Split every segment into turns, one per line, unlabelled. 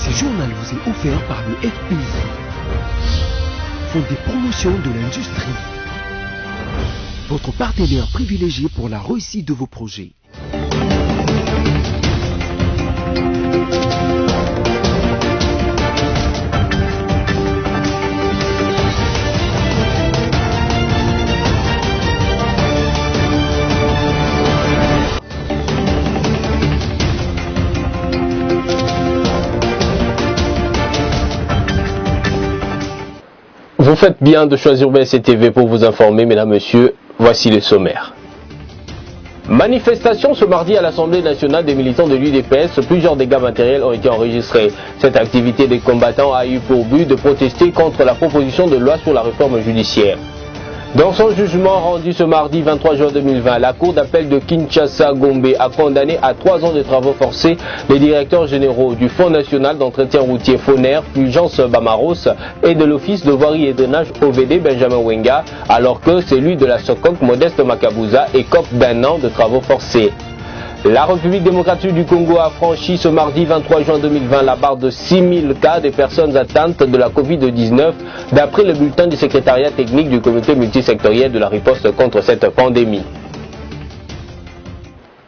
Ce journal vous est offert par le FPI, Fonds des promotions de l'industrie, votre partenaire privilégié pour la réussite de vos projets.
Vous faites bien de choisir BSC-TV pour vous informer, mesdames, messieurs. Voici le sommaire. Manifestation ce mardi à l'Assemblée nationale des militants de l'UDPS. Plusieurs dégâts matériels ont été enregistrés. Cette activité des combattants a eu pour but de protester contre la proposition de loi sur la réforme judiciaire. Dans son jugement rendu ce mardi 23 juin 2020, la Cour d'appel de Kinshasa-Gombe a condamné à 3 ans de travaux forcés les directeurs généraux du Fonds national d'entretien routier FONER, Fulgence Bamaros, et de l'Office de voirie et drainage OVD Benjamin Wenga, alors que celui de la SOCOC Modeste Makabuza écope d'1 an de travaux forcés. La République démocratique du Congo a franchi ce mardi 23 juin 2020 la barre de 6000 cas de personnes atteintes de la Covid-19 d'après le bulletin du secrétariat technique du comité multisectoriel de la riposte contre cette pandémie.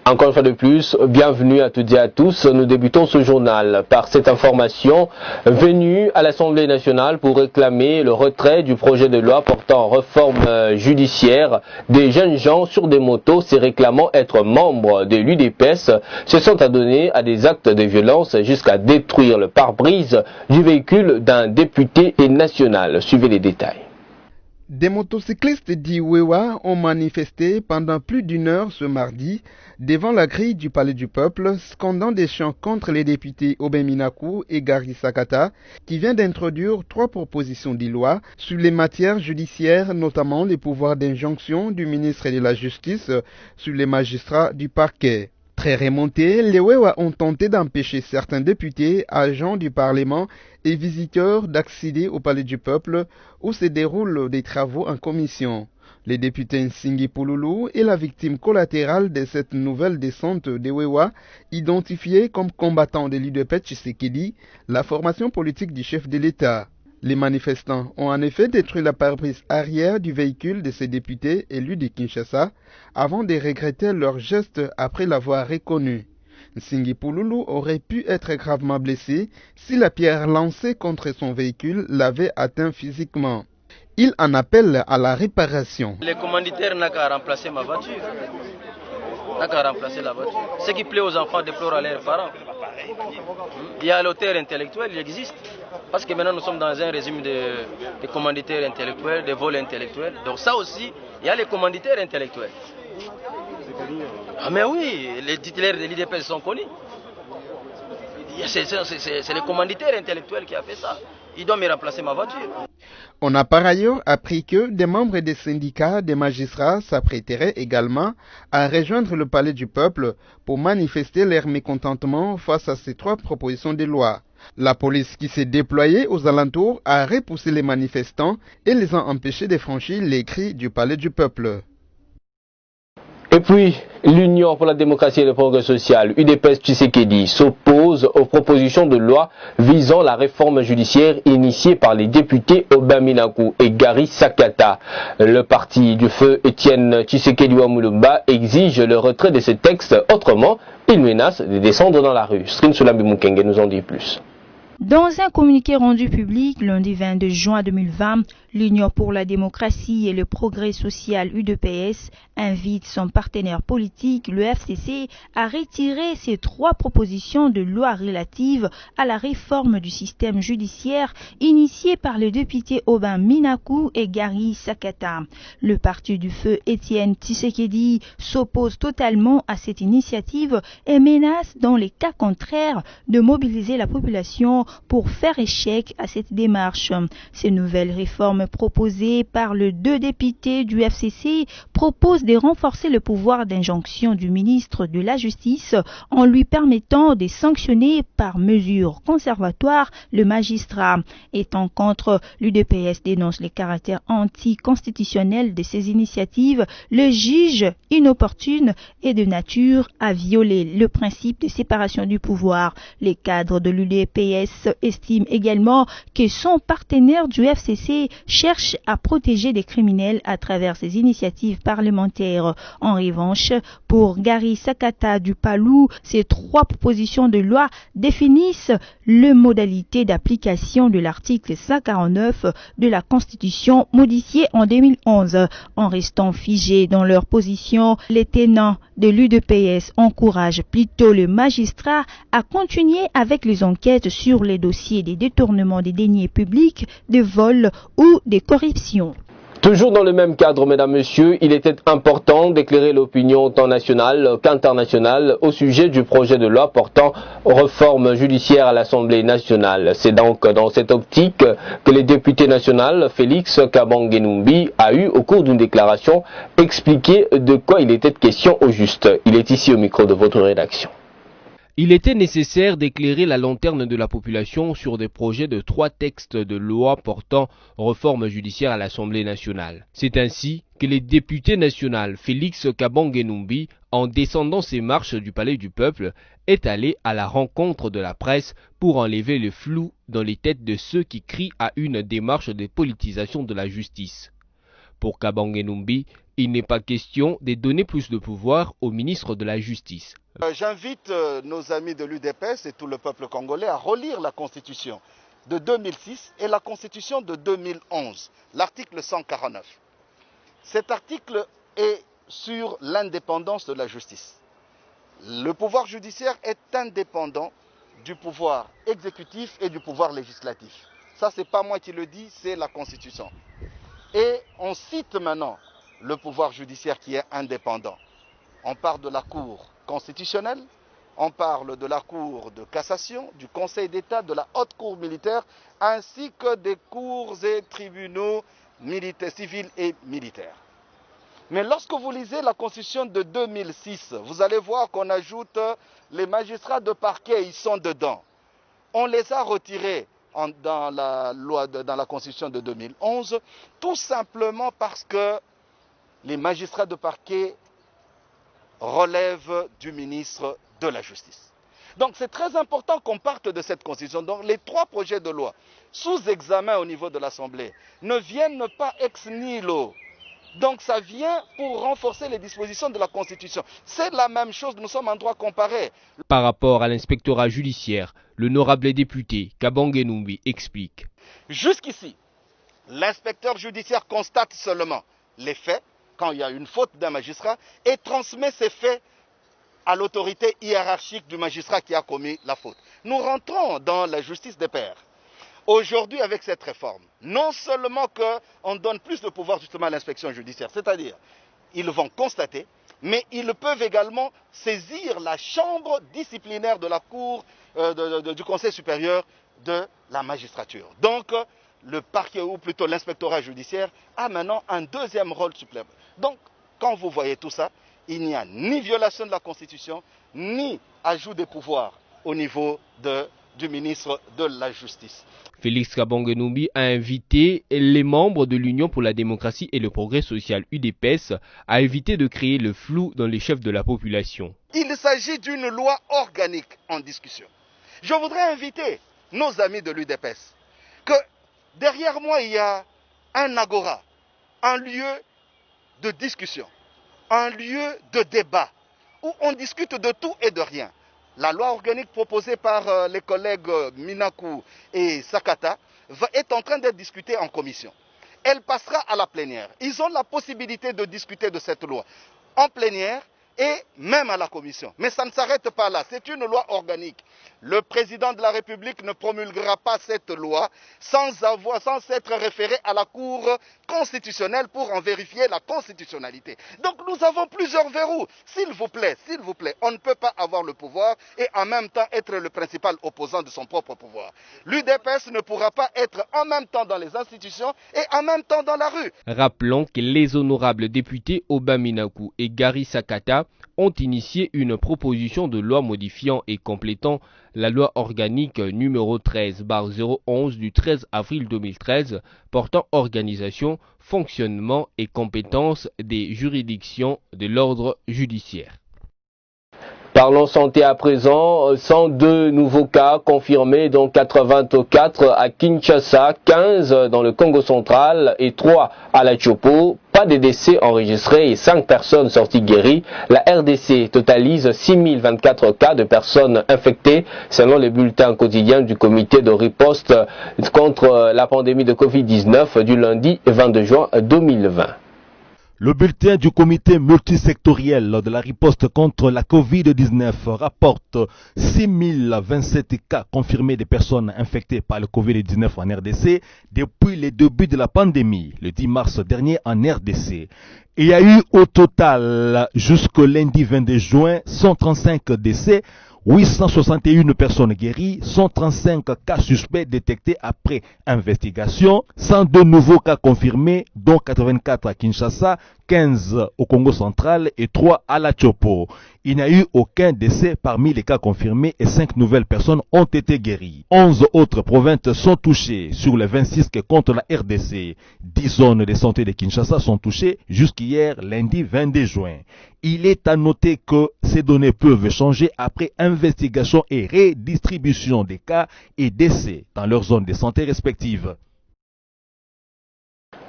Encore une fois de plus, bienvenue à toutes et à tous. Nous débutons ce journal par cette information venue à l'Assemblée nationale pour réclamer le retrait du projet de loi portant réforme judiciaire. Des jeunes gens sur des motos se réclamant être membres de l'UDPS se sont adonnés à des actes de violence jusqu'à détruire le pare-brise du véhicule d'un député national. Suivez les détails.
Des motocyclistes d'Iwewa ont manifesté pendant plus d'1 heure ce mardi devant la grille du Palais du Peuple, scandant des chants contre les députés Aubin Minakou et Gary Sakata, qui vient d'introduire 3 propositions de loi sur les matières judiciaires, notamment les pouvoirs d'injonction du ministre de la Justice sur les magistrats du parquet. Très remontés, les Wewa ont tenté d'empêcher certains députés, agents du Parlement et visiteurs d'accéder au Palais du Peuple où se déroulent des travaux en commission. Les députés Nsingi Pouloulou est la victime collatérale de cette nouvelle descente des Wewa, identifiée comme combattant de l'UDPS Tshisekedi, la formation politique du chef de l'État. Les manifestants ont en effet détruit la pare-brise arrière du véhicule de ces députés élus de Kinshasa avant de regretter leur geste après l'avoir reconnu. Nsingi Pouloulou aurait pu être gravement blessé si la pierre lancée contre son véhicule l'avait atteint physiquement. Il en appelle à la réparation.
Les commanditaires n'ont qu'à remplacer ma voiture. N'a qu'à remplacer la voiture. Ce qui plaît aux enfants déplore à leurs parents. Il y a l'auteur intellectuel, il existe. Parce que maintenant nous sommes dans un régime de commanditaires intellectuels, de vols intellectuels. Donc ça aussi, il y a les commanditaires intellectuels. Ah mais oui, les titulaires de l'IDPS sont connus. C'est le commanditaire intellectuel qui a fait ça. Il doit me remplacer ma voiture.
On a par ailleurs appris que des membres des syndicats des magistrats s'apprêteraient également à rejoindre le Palais du Peuple pour manifester leur mécontentement face à ces 3 propositions de loi. La police qui s'est déployée aux alentours a repoussé les manifestants et les a empêchés de franchir les grilles du Palais du Peuple.
Et puis, l'Union pour la démocratie et le progrès social, UDPS Tshisekedi, s'oppose aux propositions de loi visant la réforme judiciaire initiée par les députés Aubin Minakou et Gary Sakata. Le parti du feu Étienne Tshisekedi Wamulumba exige le retrait de ce texte, autrement, il menace de descendre dans la rue. String Sulambi Mukenge nous en dit plus.
Dans un communiqué rendu public lundi 22 juin 2020, l'Union pour la démocratie et le progrès social UDPS invite son partenaire politique, le FCC, à retirer ces 3 propositions de loi relatives à la réforme du système judiciaire initiées par les députés Aubin Minakou et Gary Sakata. Le parti du feu Étienne Tshisekedi s'oppose totalement à cette initiative et menace dans les cas contraires de mobiliser la population pour faire échec à cette démarche. Ces nouvelles réformes proposées par les 2 députés du FCC proposent de renforcer le pouvoir d'injonction du ministre de la Justice en lui permettant de sanctionner par mesure conservatoire le magistrat. Étant contre, l'UDPS dénonce les caractères anticonstitutionnels de ces initiatives, le juge inopportune et de nature à violer le principe de séparation du pouvoir. Les cadres de l'UDPS l'UDPS estime également que son partenaire du FCC cherche à protéger des criminels à travers ses initiatives parlementaires. En revanche, pour Gary Sakata du Palou, ces trois propositions de loi définissent les modalités d'application de l'article 149 de la Constitution modifié en 2011. En restant figés dans leur position, les tenants de l'UDPS encouragent plutôt le magistrat à continuer avec les enquêtes sur les dossiers des détournements des deniers publics, de vols ou de corruption.
Toujours dans le même cadre, mesdames, messieurs, il était important d'éclairer l'opinion tant nationale qu'internationale au sujet du projet de loi portant réforme judiciaire à l'Assemblée nationale. C'est donc dans cette optique que le député national Félix Kabange-Numbi a eu, au cours d'une déclaration, expliqué de quoi il était question au juste. Il est ici au micro de votre rédaction. Il était nécessaire d'éclairer la lanterne de la population sur des projets de 3 textes de loi portant réforme judiciaire à l'Assemblée nationale. C'est ainsi que le député national Félix Kabange-Numbi, en descendant ses marches du Palais du Peuple, est allé à la rencontre de la presse pour enlever le flou dans les têtes de ceux qui crient à une démarche de politisation de la justice. Pour Kabange-Numbi, il n'est pas question de donner plus de pouvoir au ministre de la Justice.
J'invite nos amis de l'UDPS et tout le peuple congolais à relire la Constitution de 2006 et la Constitution de 2011, l'article 149. Cet article est sur l'indépendance de la justice. Le pouvoir judiciaire est indépendant du pouvoir exécutif et du pouvoir législatif. Ça, c'est pas moi qui le dis, c'est la Constitution. Et on cite maintenant le pouvoir judiciaire qui est indépendant. On parle de la Cour constitutionnelle, on parle de la Cour de cassation, du Conseil d'État, de la Haute Cour militaire, ainsi que des cours et tribunaux militaires, civils et militaires. Mais lorsque vous lisez la Constitution de 2006, vous allez voir qu'on ajoute les magistrats de parquet, ils sont dedans. On les a retirés dans la Constitution de 2011, tout simplement parce que les magistrats de parquet relèvent du ministre de la Justice. Donc c'est très important qu'on parte de cette Constitution. Donc les 3 projets de loi sous examen au niveau de l'Assemblée ne viennent pas ex nihilo. Donc ça vient pour renforcer les dispositions de la Constitution. C'est la même chose, nous sommes en droit comparé.
Par rapport à l'inspectorat judiciaire, l'honorable député Kabange-Numbi explique.
Jusqu'ici, l'inspecteur judiciaire constate seulement les faits, quand il y a une faute d'un magistrat, et transmet ces faits à l'autorité hiérarchique du magistrat qui a commis la faute. Nous rentrons dans la justice des pairs. Aujourd'hui, avec cette réforme, non seulement qu'on donne plus de pouvoir justement à l'inspection judiciaire, c'est-à-dire ils vont constater, mais ils peuvent également saisir la chambre disciplinaire de la Cour du Conseil supérieur de la magistrature. Donc, le parquet, ou plutôt l'inspectorat judiciaire, a maintenant un deuxième rôle supplémentaire. Donc, quand vous voyez tout ça, il n'y a ni violation de la Constitution, ni ajout des pouvoirs au niveau du ministre de la Justice.
Félix Kabange-Numbi a invité les membres de l'Union pour la démocratie et le progrès social UDPS à éviter de créer le flou dans les chefs de la population.
Il s'agit d'une loi organique en discussion. Je voudrais inviter nos amis de l'UDPS que derrière moi il y a un agora, un lieu de discussion, un lieu de débat où on discute de tout et de rien. La loi organique proposée par les collègues Minakou et Sakata est en train d'être discutée en commission. Elle passera à la plénière. Ils ont la possibilité de discuter de cette loi en plénière et même à la commission. Mais ça ne s'arrête pas là, c'est une loi organique. Le président de la République ne promulguera pas cette loi sans s'être référé à la Cour constitutionnelle pour en vérifier la constitutionnalité. Donc nous avons plusieurs verrous. S'il vous plaît, on ne peut pas avoir le pouvoir et en même temps être le principal opposant de son propre pouvoir. L'UDPS ne pourra pas être en même temps dans les institutions et en même temps dans la rue.
Rappelons que les honorables députés Oba Minakou et Gary Sakata ont initié une proposition de loi modifiant et complétant la loi organique numéro 13/011 du 13 avril 2013 portant organisation, fonctionnement et compétences des juridictions de l'ordre judiciaire. Parlons santé à présent, 102 nouveaux cas confirmés, dont 84 à Kinshasa, 15 dans le Congo central et 3 à la Tchopo. Pas de décès enregistrés et 5 personnes sorties guéries. La RDC totalise 6024 cas de personnes infectées selon les bulletins quotidiens du comité de riposte contre la pandémie de Covid-19 du lundi 22 juin 2020.
Le bulletin du comité multisectoriel de la riposte contre la Covid-19 rapporte 6027 cas confirmés de personnes infectées par le Covid-19 en RDC depuis le début de la pandémie, le 10 mars dernier en RDC. Il y a eu au total, jusqu'au lundi 22 juin, 135 décès, 861 personnes guéries, 135 cas suspects détectés après investigation, 102 nouveaux cas confirmés, dont 84 à Kinshasa, 15 au Congo central et 3 à la Tchopo. Il n'y a eu aucun décès parmi les cas confirmés et 5 nouvelles personnes ont été guéries. 11 autres provinces sont touchées sur les 26 que compte la RDC. 10 zones de santé de Kinshasa sont touchées jusqu'hier, lundi 22 juin. Il est à noter que ces données peuvent changer après investigation et redistribution des cas et décès dans leurs zones de santé respectives.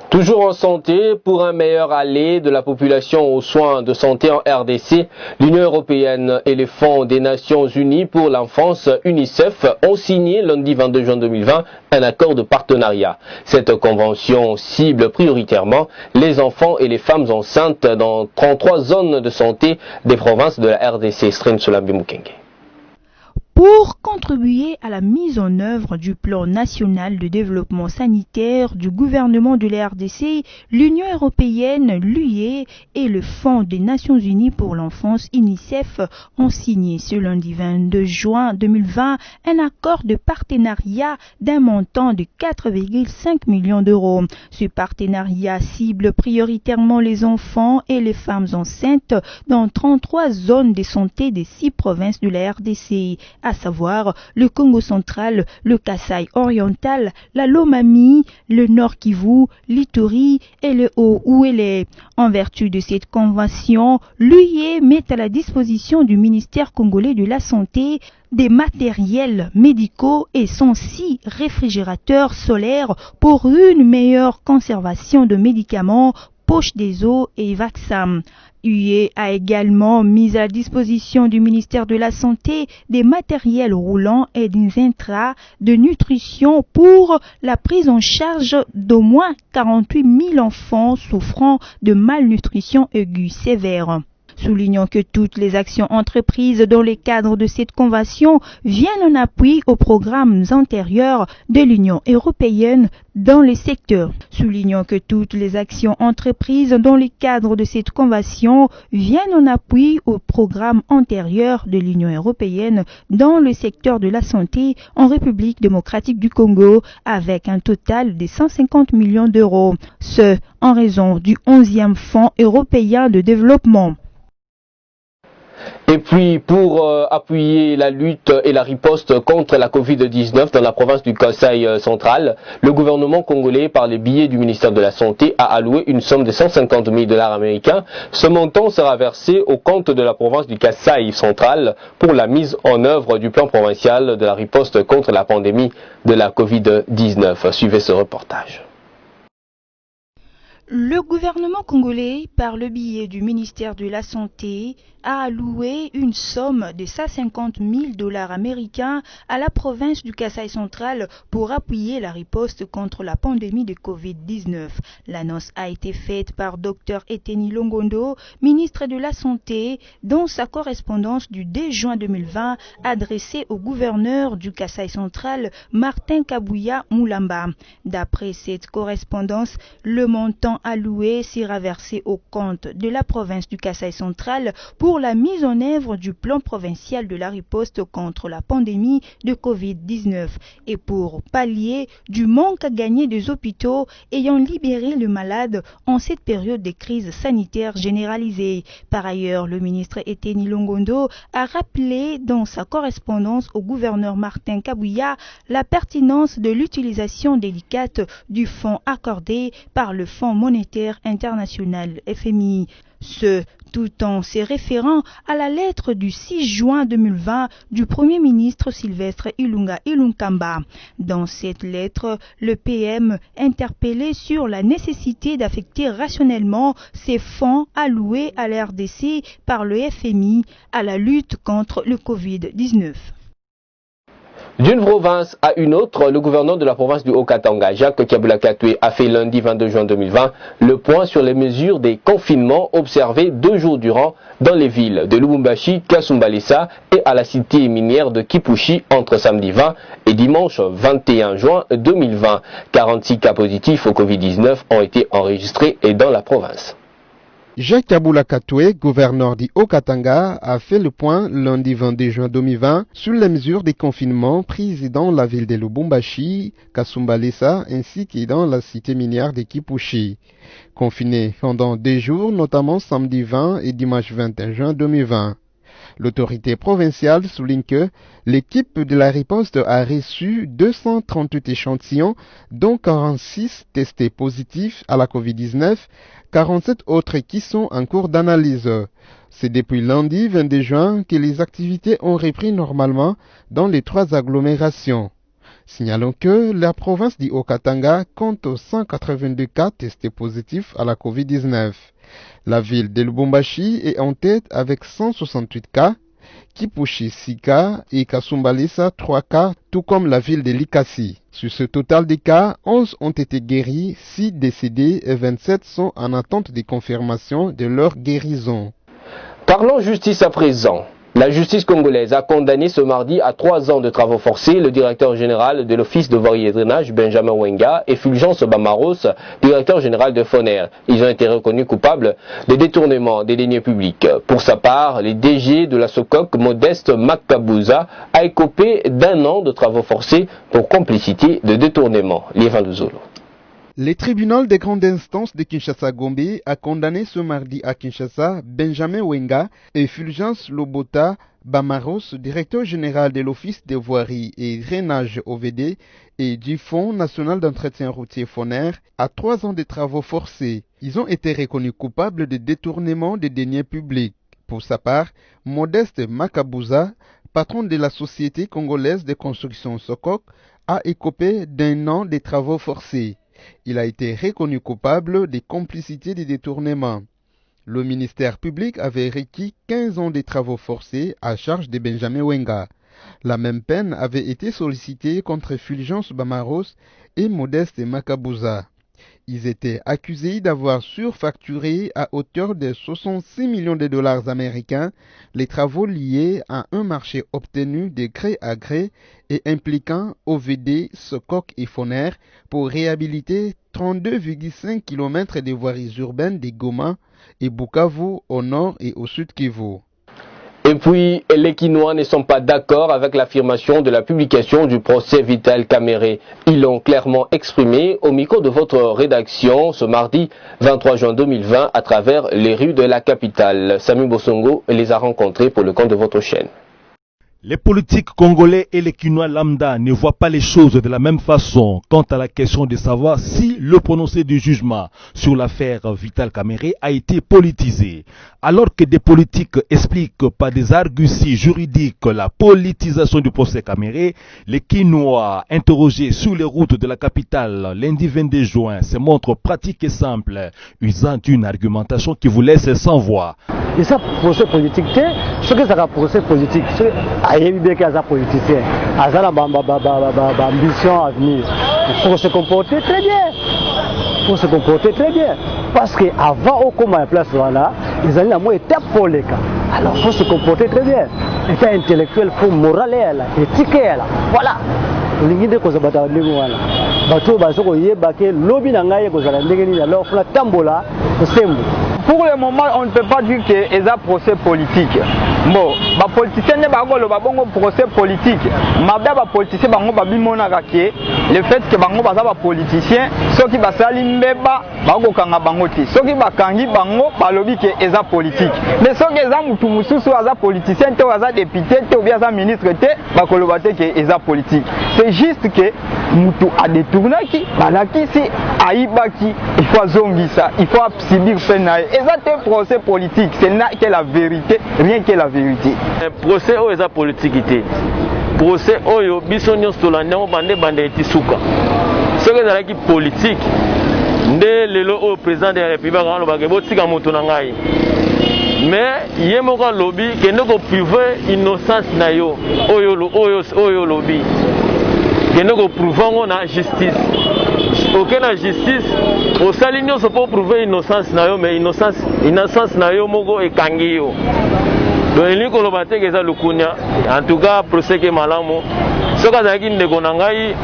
Toujours en santé, pour un meilleur aller de la population aux soins de santé en RDC, l'Union européenne et les Fonds des Nations Unies pour l'enfance UNICEF ont signé lundi 22 juin 2020 un accord de partenariat. Cette convention cible prioritairement les enfants et les femmes enceintes dans 33 zones de santé des provinces de la RDC. Stream Solambi Mukenge.
Pour contribuer à la mise en œuvre du plan national de développement sanitaire du gouvernement de la RDC, l'Union européenne, l'UE et le Fonds des Nations Unies pour l'enfance UNICEF ont signé ce lundi 22 juin 2020 un accord de partenariat d'un montant de 4,5 millions d'euros. Ce partenariat cible prioritairement les enfants et les femmes enceintes dans 33 zones de santé des 6 provinces de la RDC, à savoir le Congo central, le Kasaï oriental, la Lomami, le Nord Kivu, l'Ituri et le Haut-Ouélé. En vertu de cette convention, l'UE met à la disposition du ministère congolais de la Santé des matériels médicaux et 106 réfrigérateurs solaires pour une meilleure conservation de médicaments, poche des eaux et vaccins. UE a également mis à la disposition du ministère de la Santé des matériels roulants et des intrants de nutrition pour la prise en charge d'au moins 48 000 enfants souffrant de malnutrition aiguë sévère. Soulignant que toutes les actions entreprises dans le cadre de cette convention viennent en appui aux programmes antérieurs de l'Union européenne dans les secteurs. Soulignant que toutes les actions entreprises dans le cadre de cette convention viennent en appui aux programmes antérieurs de l'Union européenne dans le secteur de la santé en République démocratique du Congo avec un total de 150 millions d'euros. Ce en raison du 11e Fonds européen de développement.
Et puis, pour appuyer la lutte et la riposte contre la Covid-19 dans la province du Kasaï central, le gouvernement congolais, par les billets du ministère de la Santé, a alloué une somme de 150 000 $ américains. Ce montant sera versé au compte de la province du Kasaï central pour la mise en œuvre du plan provincial de la riposte contre la pandémie de la Covid-19. Suivez ce reportage.
Le gouvernement congolais, par le biais du ministère de la Santé, a alloué une somme de 150 000 $ américains à la province du Kasaï central pour appuyer la riposte contre la pandémie de Covid-19. L'annonce a été faite par Dr Eteni Longondo, ministre de la Santé, dans sa correspondance du 2 juin 2020 adressée au gouverneur du Kasaï central, Martin Kabouya Moulamba. D'après cette correspondance, le montant alloué sera versé au compte de la province du Kasaï central pour la mise en œuvre du plan provincial de la riposte contre la pandémie de Covid-19 et pour pallier du manque à gagner des hôpitaux ayant libéré le malade en cette période de crise sanitaire généralisée. Par ailleurs, le ministre Eteni Longondo a rappelé dans sa correspondance au gouverneur Martin Kabouya la pertinence de l'utilisation délicate du fonds accordé par le Fonds monétaire international FMI. Ce tout en se référant à la lettre du 6 juin 2020 du Premier ministre Sylvestre Ilunga Ilunkamba. Dans cette lettre, le PM interpellait sur la nécessité d'affecter rationnellement ces fonds alloués à la RDC par le FMI à la lutte contre le Covid-19.
D'une province à une autre, le gouverneur de la province du Haut-Katanga, Jacques Kabula-Katoué, a fait lundi 22 juin 2020 le point sur les mesures des confinements observés 2 jours durant dans les villes de Lubumbashi, Kasumbalesa et à la cité minière de Kipushi entre samedi 20 et dimanche 21 juin 2020. 46 cas positifs au Covid-19 ont été enregistrés dans la province.
Jacques Kabula-Katoué, gouverneur du Haut-Katanga, a fait le point lundi 22 juin 2020 sur les mesures de confinement prises dans la ville de Lubumbashi, Kasumbalesa ainsi que dans la cité minière de Kipushi. Confinés pendant 2 jours, notamment samedi 20 et dimanche 21 juin 2020. L'autorité provinciale souligne que l'équipe de la riposte a reçu 238 échantillons, dont 46 testés positifs à la Covid-19, 47 autres qui sont en cours d'analyse. C'est depuis lundi 22 juin que les activités ont repris normalement dans les 3 agglomérations. Signalons que la province du Haut-Katanga compte 182 cas testés positifs à la Covid-19. La ville de Lubumbashi est en tête avec 168 cas, Kipushi 6 cas et Kasumbalesa 3 cas, tout comme la ville de Likasi. Sur ce total de cas, 11 ont été guéris, 6 décédés et 27 sont en attente de confirmation de leur guérison.
Parlons justice à présent. La justice congolaise a condamné ce mardi à 3 ans de travaux forcés le directeur général de l'Office de voirie et drainage, Benjamin Wenga, et Fulgence Bamaros, directeur général de Foner. Ils ont été reconnus coupables de détournement des deniers publics. Pour sa part, le DG de la SOCOC, Modeste Makabuza, a écopé d'1 an de travaux forcés pour complicité de détournement. Lévin Luzolo.
Le tribunal des grandes instances de Kinshasa-Gombe a condamné ce mardi à Kinshasa Benjamin Wenga et Fulgence Lobota Bamaros, directeur général de l'Office de voirie et drainage OVD et du Fonds national d'entretien routier Foner, à 3 ans de travaux forcés. Ils ont été reconnus coupables de détournement des deniers publics. Pour sa part, Modeste Makabuza, patron de la société congolaise de construction SOCOC, a écopé d'1 an de travaux forcés. Il a été reconnu coupable de complicité de détournement. Le ministère public avait requis 15 ans de travaux forcés à charge de Benjamin Wenga. La même peine avait été sollicitée contre Fulgence Bamaros et Modeste Makabuza. Ils étaient accusés d'avoir surfacturé à hauteur de 66 millions de dollars américains les travaux liés à un marché obtenu de gré à gré et impliquant OVD, SOCOC et Foner pour réhabiliter 32,5 km de voiries urbaines de Goma et Bukavu au nord et au sud Kivu.
Et puis, les Kinois ne sont pas d'accord avec l'affirmation de la publication du procès Vital Kamerhe. Ils l'ont clairement exprimé au micro de votre rédaction ce mardi 23 juin 2020 à travers les rues de la capitale. Samy Bosongo les a rencontrés pour le compte de votre chaîne.
Les politiques congolais et les Kinois lambda ne voient pas les choses de la même façon quant à la question de savoir si le prononcé du jugement sur l'affaire Vital Kamerhe a été politisé. Alors que des politiques expliquent par des arguties juridiques la politisation du procès Kamerhe, les Kinois interrogés sur les routes de la capitale lundi 22 juin se montrent pratiques et simples, usant d'une argumentation qui vous laisse sans voix.
Et ça, procès politique, ce que ça a procès politique, c'est bien qu'il y a un politicien, il y a une ambition à venir. Il faut se comporter très bien. Il faut se comporter très bien. Parce qu'avant, au combat en place, voilà, ils allaient été pour les cas. Alors, il faut se comporter très bien. État intellectuel, il faut moral, éthique. Voilà. Lingide ko zabata ndingu wana bato bazoko yebake lobi na ngai ko zala ndenge ni alors funa tambola sembo.
Pour le moment, on ne peut pas dire que c'est un procès politique. Bon, les politiciens ne sont pas un procès politique. Mais les politiciens ne sont pas le fait que les politiciens, ceux qui sont limbeba, ceux qui sont c'est politique. Mais ceux qui sont politiciens, députés, ou ministres, c'est politique. C'est juste que mutu adetournaki balakisi aibaki il faut zongisa il faut subir peine et ça c'est un procès politique c'est là que la vérité rien que la vérité
procès o eza politique te procès oyo biso nyonso tolandango bande etisuka soki ezalaki politique nde lelo oyo président de la république alobaki botika moto na ngai mais ye moko alobi kende koprouve innocence na yo oyo lobi kende koprouve yango na justice oke na justice osali nyonso mpo prouve innocence na yo mais innocence na yo moko ekangi yo donc elingi koloba te eza lukunya en tout cas procès ke malamu soki azalaki ndeko na ngai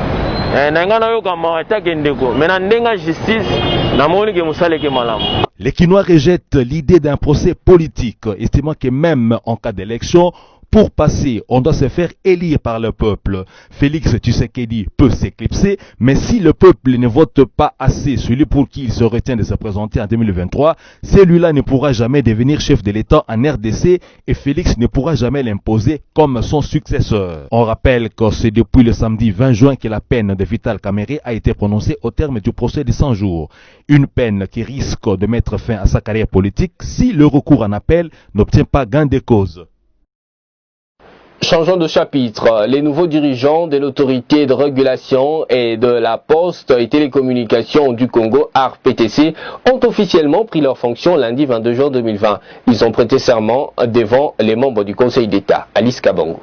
Les Kinois rejettent l'idée d'un procès politique, estimant que même en cas d'élection, pour passer, on doit se faire élire par le peuple. Félix Tshisekedi peut s'éclipser, mais si le peuple ne vote pas assez celui pour qui il se retient de se présenter en 2023, celui-là ne pourra jamais devenir chef de l'État en RDC et Félix ne pourra jamais l'imposer comme son successeur. On rappelle que c'est depuis le samedi 20 juin que la peine de Vital Kamerhe a été prononcée au terme du procès de 100 jours. Une peine qui risque de mettre fin à sa carrière politique si le recours en appel n'obtient pas gain de cause.
Changeons de chapitre. Les nouveaux dirigeants de l'autorité de régulation et de la poste et télécommunications du Congo, ARPTC, ont officiellement pris leurs fonctions lundi 22 juin 2020. Ils ont prêté serment devant les membres du Conseil d'État. Alice Kabango.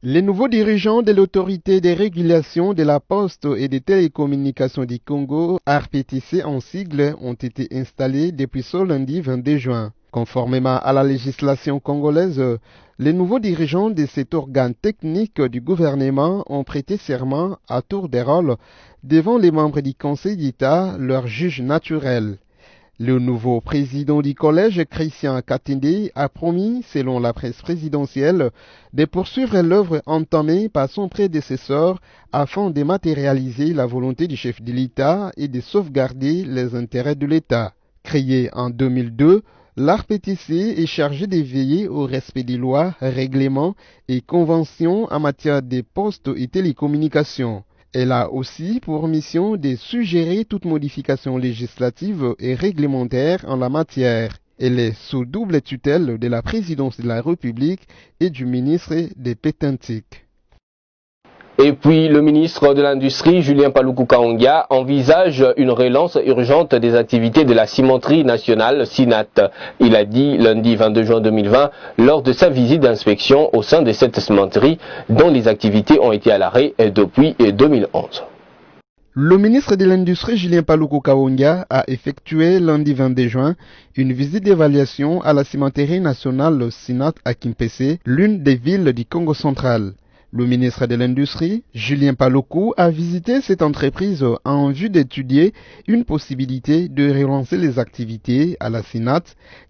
Les nouveaux dirigeants de l'autorité de régulation de la poste et des télécommunications du Congo, ARPTC en sigle, ont été installés depuis ce lundi 22 juin. Conformément à la législation congolaise, les nouveaux dirigeants de cet organe technique du gouvernement ont prêté serment à tour de rôle devant les membres du Conseil d'État, leur juge naturel. Le nouveau président du collège, Christian Katinde, a promis, selon la presse présidentielle, de poursuivre l'œuvre entamée par son prédécesseur afin de matérialiser la volonté du chef de l'État et de sauvegarder les intérêts de l'État. Créé en 2002, l'ARPTC est chargé de veiller au respect des lois, règlements et conventions en matière de postes et télécommunications. Elle a aussi pour mission de suggérer toute modification législative et réglementaire en la matière. Elle est sous double tutelle de la présidence de la République et du ministre des Pétantiques.
Et puis, le ministre de l'Industrie, Julien Paluku Kahongya, envisage une relance urgente des activités de la cimenterie nationale SINAT. Il a dit lundi 22 juin 2020 lors de sa visite d'inspection au sein de cette cimenterie dont les activités ont été à l'arrêt depuis 2011.
Le ministre de l'Industrie, Julien Paluku Kahongya, a effectué lundi 22 juin une visite d'évaluation à la cimenterie nationale SINAT à Kimpese, l'une des villes du Congo central. Le ministre de l'Industrie, Julien Paluku, a visité cette entreprise en vue d'étudier une possibilité de relancer les activités à la SINAT,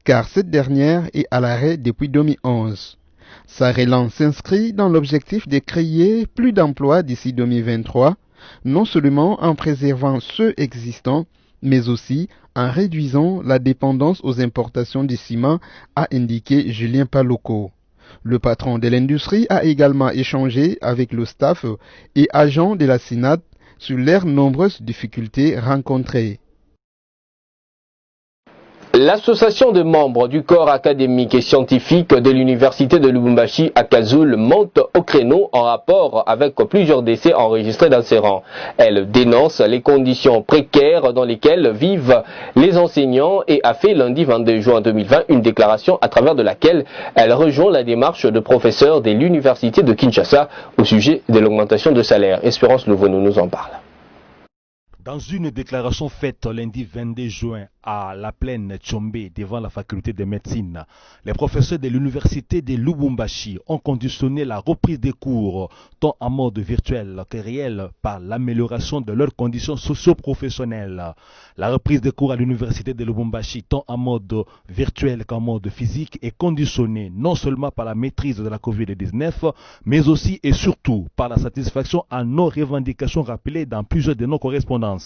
car cette dernière est à l'arrêt depuis 2011. Sa relance s'inscrit dans l'objectif de créer plus d'emplois d'ici 2023, non seulement en préservant ceux existants, mais aussi en réduisant la dépendance aux importations de ciment, a indiqué Julien Paluku. Le patron de l'industrie a également échangé avec le staff et agents de la SINAT sur leurs nombreuses difficultés rencontrées.
L'association de membres du corps académique et scientifique de l'université de Lubumbashi à Kazoul monte au créneau en rapport avec plusieurs décès enregistrés dans ses rangs. Elle dénonce les conditions précaires dans lesquelles vivent les enseignants et a fait lundi 22 juin 2020 une déclaration à travers de laquelle elle rejoint la démarche de professeurs de l'université de Kinshasa au sujet de l'augmentation de salaire. Espérance Louvonou nous en parle.
Dans une déclaration faite lundi 22 juin à la plaine Tchombe devant la faculté de médecine, les professeurs de l'université de Lubumbashi ont conditionné la reprise des cours tant en mode virtuel que réel par l'amélioration de leurs conditions socio-professionnelles. La reprise des cours à l'université de Lubumbashi tant en mode virtuel qu'en mode physique est conditionnée non seulement par la maîtrise de la Covid-19 mais aussi et surtout par la satisfaction à nos revendications rappelées dans plusieurs de nos correspondances,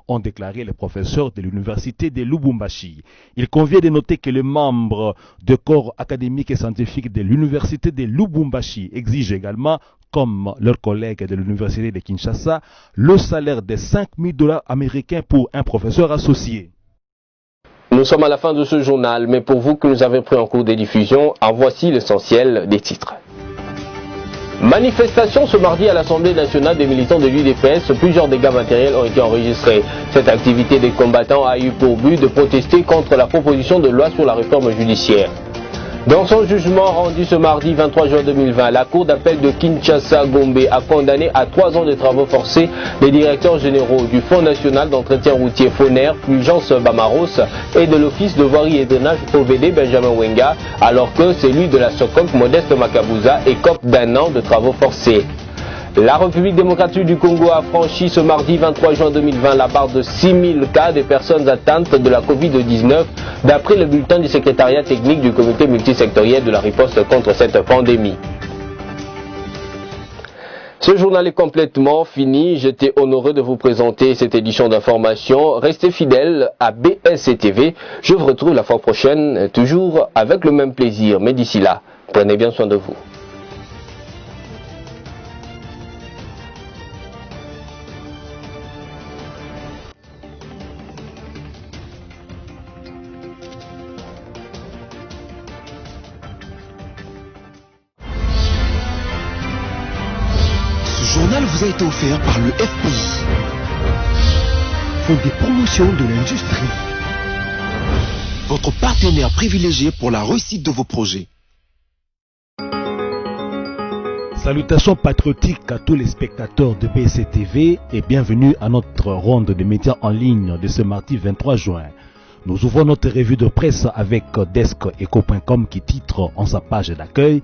ont déclaré les professeurs de l'université de Lubumbashi. Il convient de noter que les membres du corps académique et scientifique de l'université de Lubumbashi exigent également comme leurs collègues de l'université de Kinshasa, le salaire de $5,000 américains pour un professeur associé.
Nous sommes à la fin de ce journal, mais pour vous que nous avons pris en cours des diffusions, en voici l'essentiel des titres. Manifestation ce mardi à l'Assemblée nationale des militants de l'UDPS, plusieurs dégâts matériels ont été enregistrés. Cette activité des combattants a eu pour but de protester contre la proposition de loi sur la réforme judiciaire. Dans son jugement rendu ce mardi 23 juin 2020, la Cour d'appel de Kinshasa-Gombe a condamné à 3 ans de travaux forcés les directeurs généraux du Fonds national d'entretien routier FONER, Fulgence Bamaros, et de l'Office de voirie et drainage OVD Benjamin Wenga, alors que celui de la SOCOC Modeste Makabuza écope d'1 an de travaux forcés. La République démocratique du Congo a franchi ce mardi 23 juin 2020 la barre de 6000 cas de personnes atteintes de la Covid-19 d'après le bulletin du secrétariat technique du comité multisectoriel de la riposte contre cette pandémie. Ce journal est complètement fini. J'étais honoré de vous présenter cette édition d'information. Restez fidèles à BSC-TV. Je vous retrouve la fois prochaine, toujours avec le même plaisir. Mais d'ici là, prenez bien soin de vous.
Ce journal vous a été offert par le FPI, Fonds des promotions de l'industrie, votre partenaire privilégié pour la réussite de vos projets.
Salutations patriotiques à tous les spectateurs de BSC-TV et bienvenue à notre ronde de médias en ligne de ce mardi 23 juin. Nous ouvrons notre revue de presse avec DeskEco.com qui titre en sa page d'accueil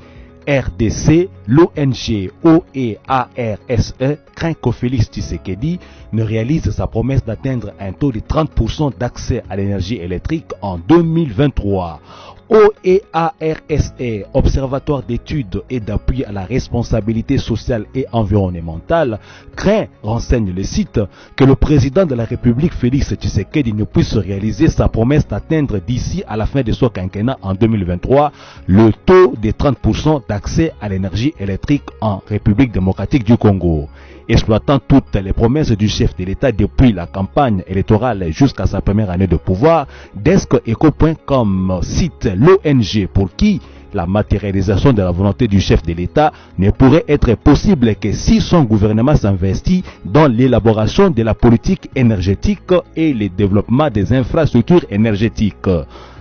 RDC, l'ONG OEARSE craint que Félix Tshisekedi ne réalise sa promesse d'atteindre un taux de 30% d'accès à l'énergie électrique en 2023. OEARSE, Observatoire d'études et d'appui à la responsabilité sociale et environnementale, craint, renseigne le site, que le président de la République Félix Tshisekedi ne puisse réaliser sa promesse d'atteindre d'ici à la fin de son quinquennat en 2023 le taux de 30% d'accès à l'énergie électrique en République démocratique du Congo. Exploitant toutes les promesses du chef de l'État depuis la campagne électorale jusqu'à sa première année de pouvoir, DeskEco.com cite l'ONG pour qui la matérialisation de la volonté du chef de l'État ne pourrait être possible que si son gouvernement s'investit dans l'élaboration de la politique énergétique et le développement des infrastructures énergétiques.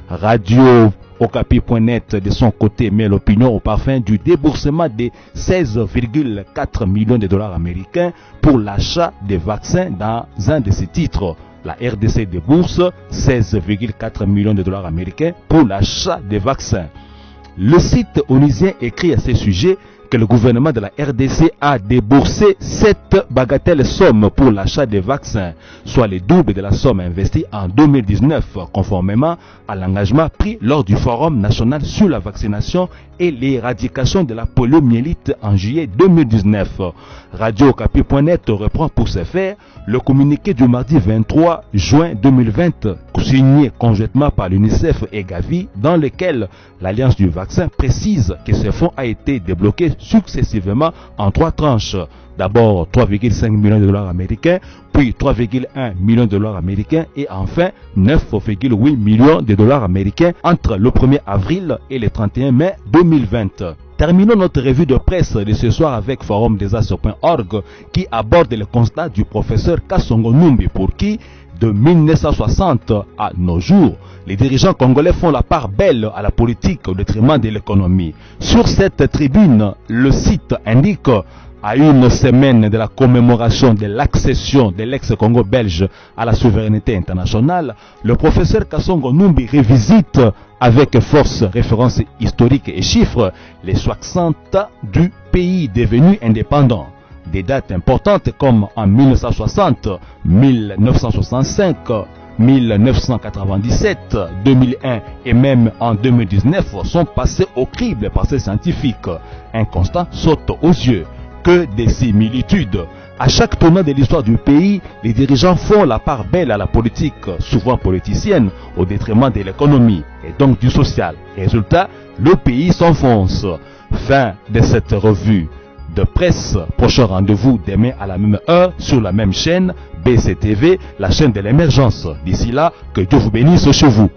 Radio Okapi.net de son côté met l'opinion au parfum du déboursement de 16,4 millions de dollars américains pour l'achat des vaccins dans un de ses titres. La RDC débourse 16,4 millions de dollars américains pour l'achat des vaccins. Le site onusien écrit à ce sujet que le gouvernement de la RDC a déboursé cette bagatelle somme pour l'achat des vaccins, soit le double de la somme investie en 2019, conformément à l'engagement pris lors du Forum national sur la vaccination et l'éradication de la poliomyélite en juillet 2019. Radio Okapi.net reprend pour ce faire le communiqué du mardi 23 juin 2020, signé conjointement par l'UNICEF et Gavi, dans lequel l'Alliance du vaccin précise que ce fonds a été débloqué successivement en 3 tranches. D'abord 3,5 millions de dollars américains, puis 3,1 millions de dollars américains et enfin 9,8 millions de dollars américains entre le 1er avril et le 31 mai 2020. Terminons notre revue de presse de ce soir avec forumdesastres.org qui aborde le constat du professeur Kasongo Numbi pour qui, de 1960 à nos jours, les dirigeants congolais font la part belle à la politique au détriment de l'économie. Sur cette tribune, le site indique à une semaine de la commémoration de l'accession de l'ex-Congo belge à la souveraineté internationale, le professeur Kasongo Numbi revisite avec force, références historiques et chiffres les 60 ans du pays devenu indépendant. Des dates importantes comme en 1960, 1965, 1997, 2001 et même en 2019 sont passées au crible par ces scientifiques. Un constat saute aux yeux. Que des similitudes. À chaque tournant de l'histoire du pays, les dirigeants font la part belle à la politique, souvent politicienne, au détriment de l'économie et donc du social. Résultat, le pays s'enfonce. Fin de cette revue. de presse. Prochain rendez-vous demain à la même heure sur la même chaîne, BCTV, la chaîne de l'émergence. D'ici là, que Dieu vous bénisse chez vous.